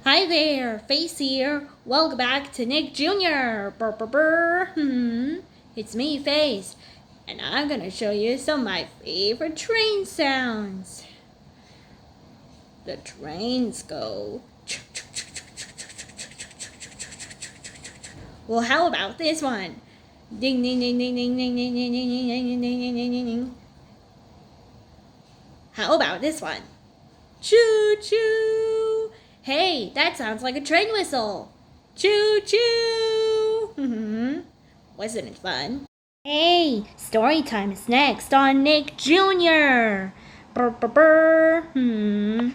Hi there, Face here. Welcome back to Nick Jr. Brr, brr, brr. It's me, Face, and I'm gonna show you some of my favorite train sounds. The trains go. Well, how about this one? Ding ding ding ding ding ding ding ding ding ding ding ding ding ding ding. How about this one? Choo choo! Hey, that sounds like a train whistle. Choo choo! Wasn't it fun? Hey, story time is next on Nick Jr. Brr, brr, brr.